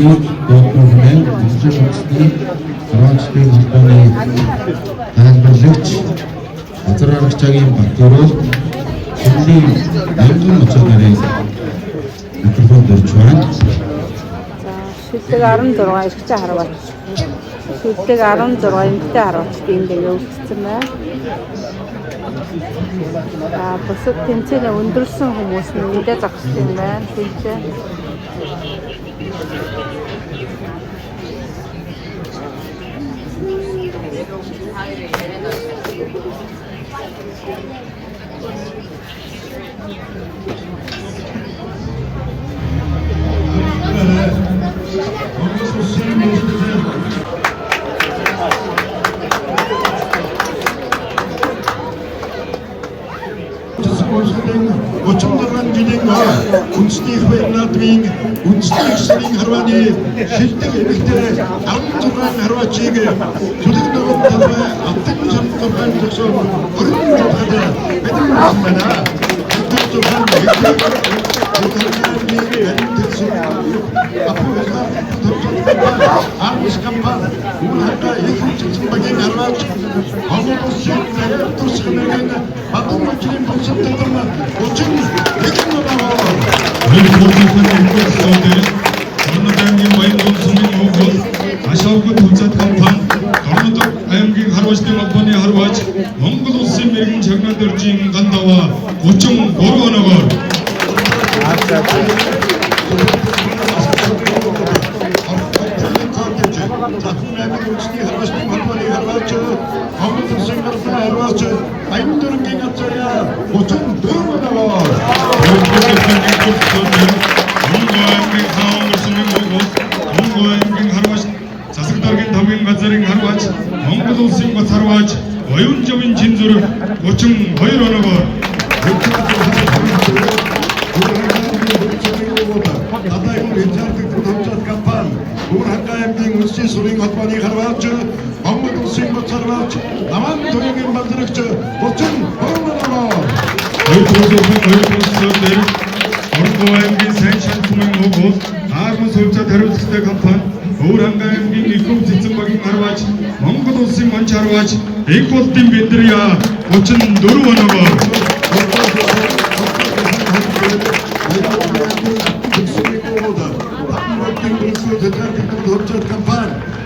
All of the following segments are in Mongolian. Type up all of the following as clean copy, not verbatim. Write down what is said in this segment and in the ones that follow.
Документ институтын Францын холбооны тайлбарлагч Газар аргачлалын Батөрөөр Шүлийн мянган моцор нарыг микрофон дөрж байна. Шүлэг 16 эрхтэй харваач. Шүлэг 16 эмэгтэй харваач гэдэг явагдсан байна. Бусад тэмцээний өндөрсөн хүмүүс нь мэдээ зогссон юм байна. Тэмцээ Өчигдөр жилийн үндэсний хөрнадмын үндэсний ширийн харваны шилдэг эмэгтэй 16 харвачийг зүлэг дөрөв талбай автын самтархан төсөв өргөн жуулахад бидний байна. Тэд зөвхөн Армис кампан уурхаа их багийн харвач хомоосийн тусгамын батмачийн босдтон очин нэгэн байна. Орнодын баян сүмийн өгөл ашаавгүй төлцөд кампан Орнодын аймгийн харвачны холбооны харвач Монгол улсын мэрэгэн чагнал дөржийн гандава 33 оноогоор Монгол улсын бат харваач оюун жавын Чинзүрэг 32 оноогоор Уурхагийн үндэсний сүрийн холбооны харваач Монгол улсын бат харваач Наман Тоёгийн бадрагч 32 оноогоор Орон аймгийн сайн шантмын өгөл Аарман сувцад хариуцлагатай компани Уурхагийн аймгийн Илхэм цэцэн багийн харваач Монгол улсын манч харваач Экволтын Бэдрия 34 оноогоор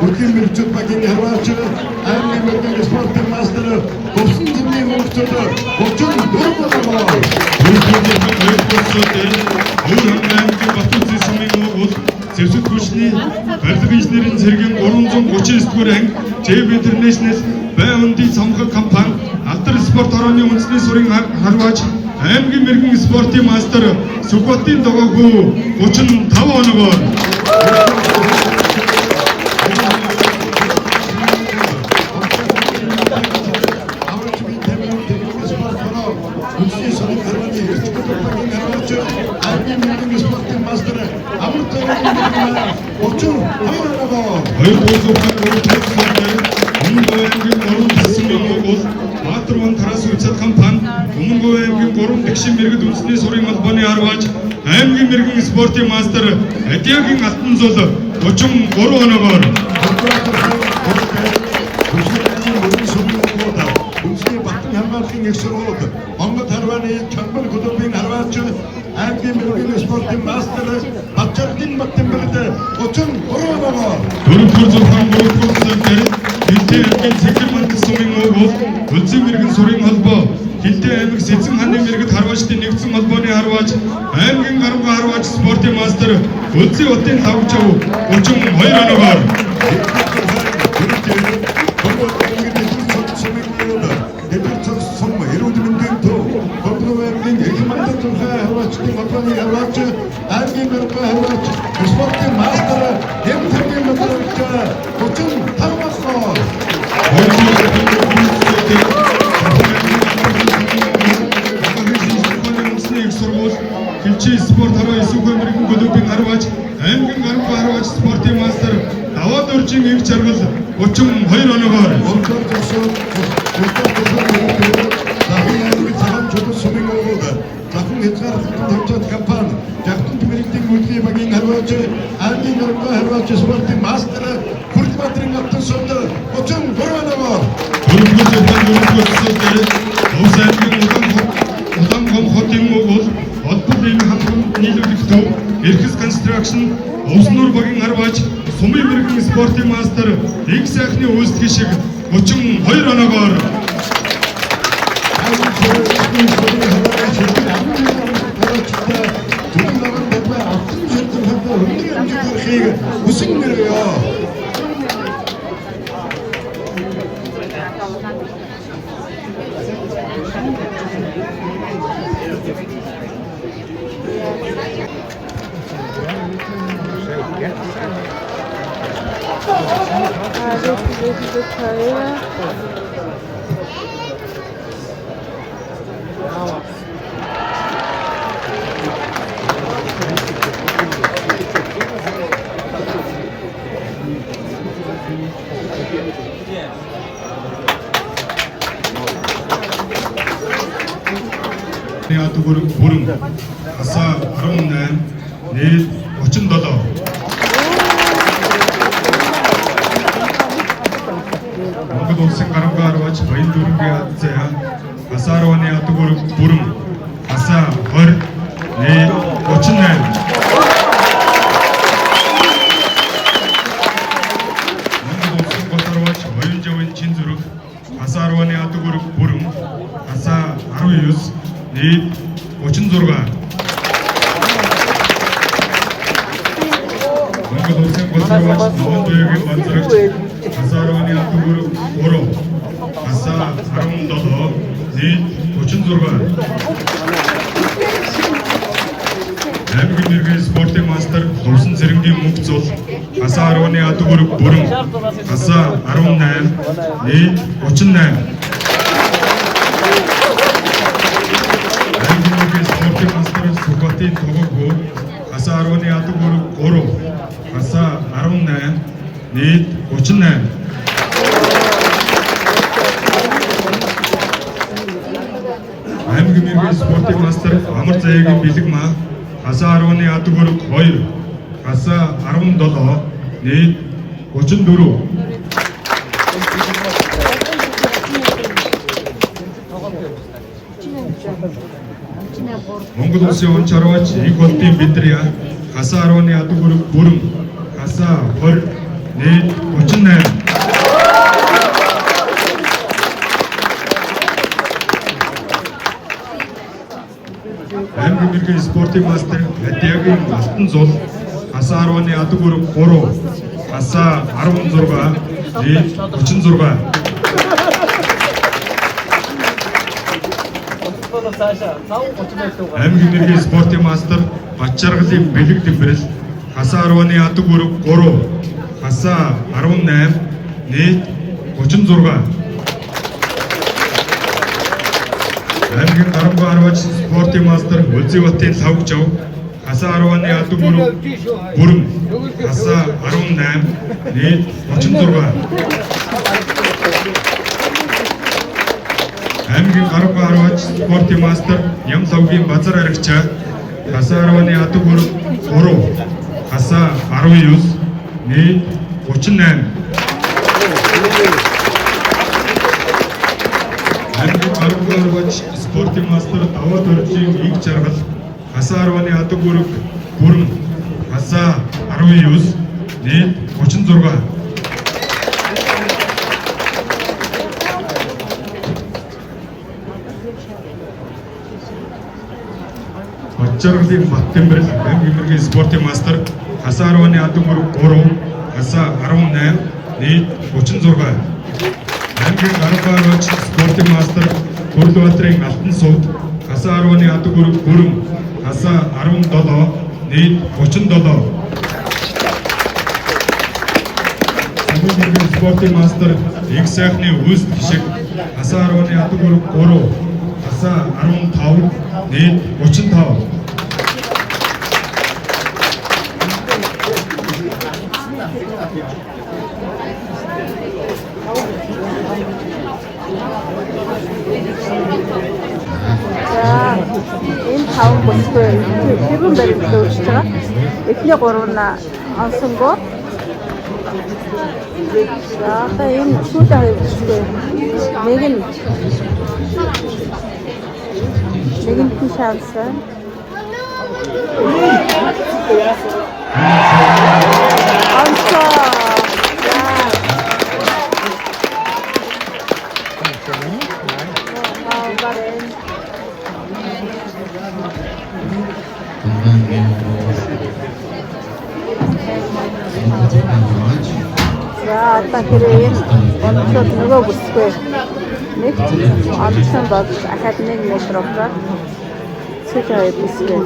Urkin mülkçü bagin harvaaç аймгийн мөрдийн спортын мастер Говсын зэмний хөгжөлд Говчин дөрвөн оноогоор аймгийн Батүрцэн сүмийн өгөл Зэвсэг хүчний барилга инженерийн цэргийн 339-р анги JB International Байванди цамхаг компани Алдар спорт хорооны үндэсний сүрийн харваач аймгийн мэрэгэн спортын мастер Сүхбатын Догоогөө 35 оноогоор Баатарван тараас үцэд компани Өмнөгүй аймгийн 3 тэгшин мэрэгд үндэсний сүрийн холбооны харваач аймгийн мэрэгэн спортын мастер Адиагийн алтан зул 33 оноогоор үндэсний Батны хамгааллын их сургууль Монгол харваны Чамбал клубын харваач аймгийн мэрэгэн спортын мастер Батчардын Баттенберг 33 оноогоор Хилтэй аймгийн Цэгэр манд сүрийн өгөл Үлзий мэрэгэн сүрийн холбоо Хилтэй аймаг Сэцэн хааны мэрэгд харваачдын нэгдсэн холбооны харваач аймгийн гарамга харваач спортын мастер Үлзий хотын лавчав 32 оноогоор Хилчи спорт хараа эсвгүй мэрэгэн клубын харваач аймгийн гарамга харваач спортын мастер Даваа дөржин их жаргал 32 оноогоор Хязгаар төвчд компани Жагтан мэрэгдийн мөрлийн багийн харваач аймгийн гарамга Арваач спортын мастер Бүрэлбаатрын алтан сууд 33 оноор Өргөж өргөж Усайгийн Улаангом хотын бол холбооны хамтран нийлүүлэх төв Эрхэс констракшн Овснуур багийн Арваач Сумын мэрэгэн спортын мастер их сайхны үйлчлэг шиг 32 оноогоор хүсэн мэрэгөө. Ятгүр бүрэн хасаа 18 нийт 37 Монгол улсын гарамга Арваач баян дүүргийн азаа хасаарваны ятгүр бүрэн хасаа 20 нийт 38 Монгол улсын гол Арваач баян жавын чин зүрх хасаарваны ятгүр бүрэн хасаа 19 нийт 36 Монгол улсын гол Арваач Новон Буягийн банцрагч хасаарваны ятгүр 3 хасаа 17 нийт 36 Аймгийн мэргэжлийн спортын мастер Лувсан Цэрэнгийн мөнх зул хасаарваны ятгүр бүрэн хасаа 18 нийт 38 Спортын мастер Сүхбатын Тогоо хасаарваны ятгүр 3 хасаа 18 нийт 38 Аймгийн мэргэжлийн спортын мастер Амар Заяагийн бэлэг маа хасаарваны ятгүр 2 хасаа 17 нийт 34 Монгол улсын он чарваач их болтын Бэдрия хасаарваны ятгүр бүрэн хасаа 20 нийт 38 Аймгийн мэргэжлийн спортын мастер Адиагийн алтан зул хасаарваны ятгүр 3 хасаа 16 нийт 36 Аймгийн мэргэжлийн спортын мастер Бачаргалын бэлэг дэмбэрэл хасаарваны ятгүр 3 хасаа 18 нийт 36 Аймгийн гарамга Арваач спортын мастер Үлзиватын Лавгжав хасаарваны ятгүр бүрэн хасаа 18 нийт 36 Аймгийн гарамга Арваач спортын мастер Ямлавгийн Базар аригчаа хасаарваны ятгүр 3 хасаа 19 нийт 38 Аймгийн гарамга Арваач спортын мастер Даваад Оржийн их жаргал хасаарваны ятгүр бүрэн хасаа 19 нийт 36 Бачаргалын Баттэмбэрэл аймгийн мэргэжлийн спортын мастер хасаарваны ятгүр 3 хасаа 18 нийт 36 Аймгийн гарамга Арваач спортын мастер Бүрэлбаатрын алтан сууд хасаарваны ятгүр бүрэн хасаа 17 нийт 37 Аймгийн спортын мастер их сайхны үйлчлэг шиг хасаарваны ятгүр 3 хасаа 15 нийт 35 Энэ таван бүсгүй хэвэн баримт өөрчлөж байгаа. Эхний 3 нь онсонгоо За одоо энэ сүүл авчихсан. Нэгэн шанс. За одоо хэрэг онцлог нөгөө бүсгүй нэг онцлог бол ахад 1 метр аваад цэцэг хоёр бүсгүй.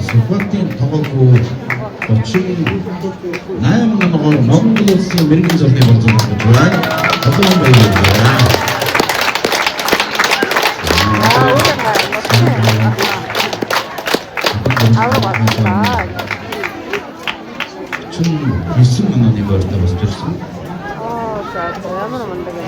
Спортын тоглоом 38 ногоо Монгол улсын мэрэгэн зургийн боловсрол байна. Тоглоом баярлалаа. 총 90만 원이 벌었다 봤었어. За ямар мундаг юм.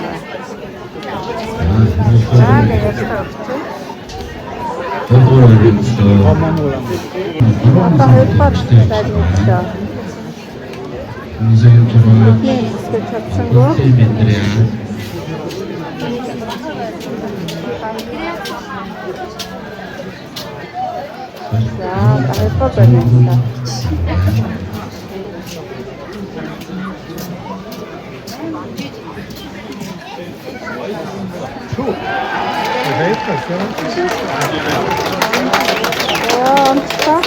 Одоо хайпаар байдаг. 인생 결혼 스케치하고 팀들이야. 자, хайпаар байна. Онцлог.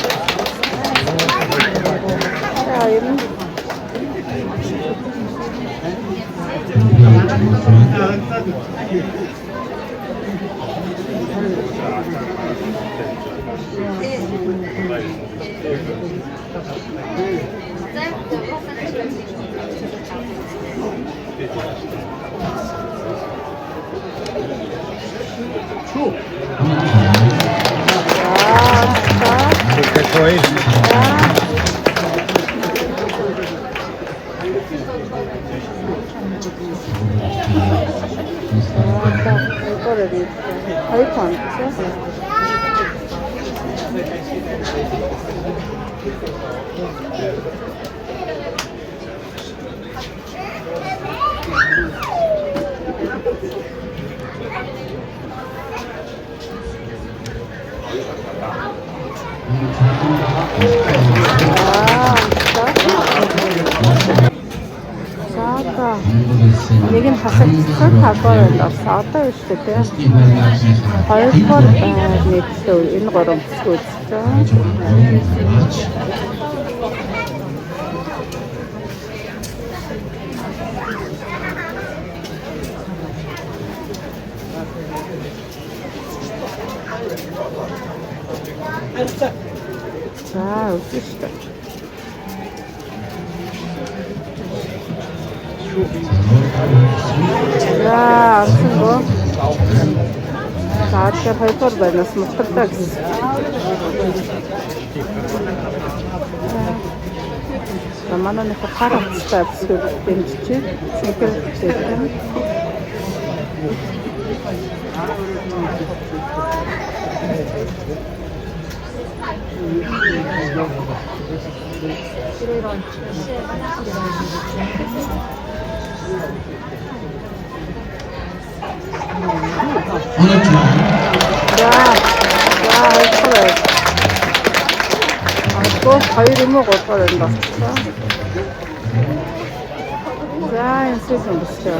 Нэг нь хасагдсан талбар болсон. Одоо биш үү те. Хоёрдугаар нэгтлөө энэ гурван бүсгүй үзсэн. За, үзсэн шүү дээ. За, амсан гоо. За, тэр хайпар байнас мутагтаа гэсэн. За, манай нэг харацтай бүсгүй бэнчээ. Секреттэй. Хоёр юм уу гол байна басчихсан. За энэ сэсэн босчоо.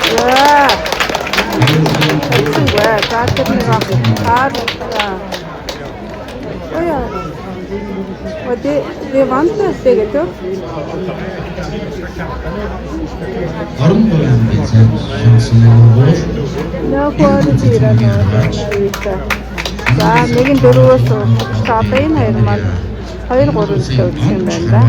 За. За тэрний хаар Оя. They want to stay гэдэг. Орон нутгийн бицэн шансын өгөөл. Quality За нэг нь 4-өөс за одоо энэ хоёр маань 2-3 өсөлтөө үзэх юм байна да.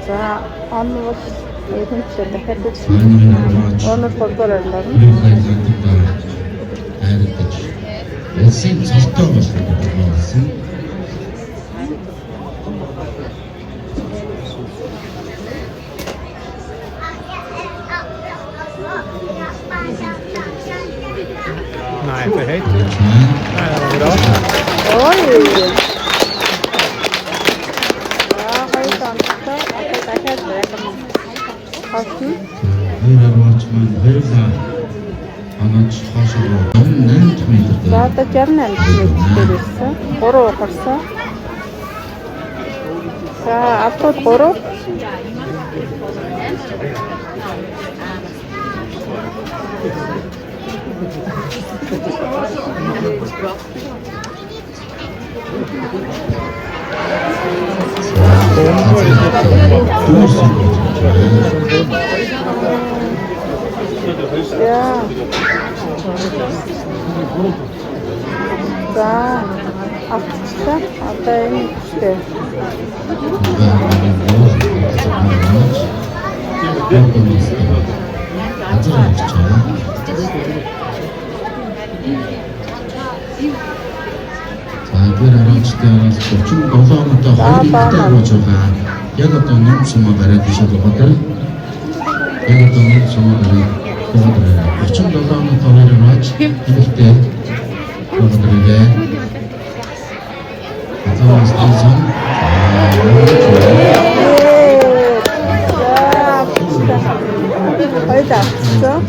За онол ихэнхдээ дахиад онол болдоор байна. Улсын цолтой болсон. Nej, för hejt. Nej, bra. Oj! Ja, har du dansa? Jag kan inte. Hast Верга анач хашаа 8 метр. За одоо 68 метр ирсэн. 3 гарсан. За авто 3. Ja. За авчихсан. Одоо энэ ихтэй. Гэр араачтай араас 37 оноотой 2 ихтэй болж байгаа. Яг одоо ном сумаа бариад биш байгаа. Яг одоо ном сумаа бариад 37 оноотой 2 араач ихтэй болдгоо. Одоо стенсон. Heute авчихсан.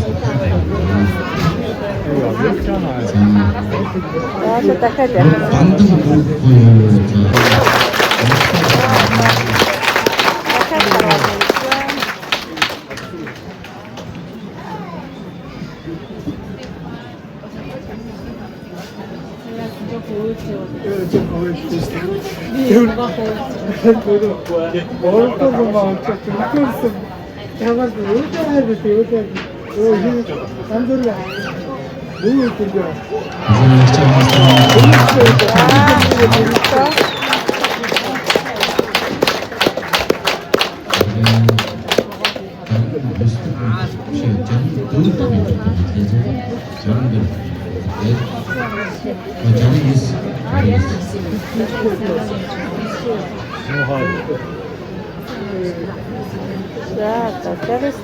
За дахиад явах. Бандан бүггүй юу. Дахиад гараад ирсэн. За, teraz